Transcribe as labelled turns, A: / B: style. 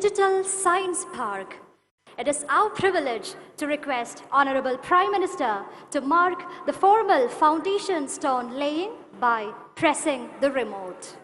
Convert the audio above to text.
A: Digital Science Park. It is our privilege to request Honorable Prime Minister to mark the formal foundation stone laying by pressing the remote.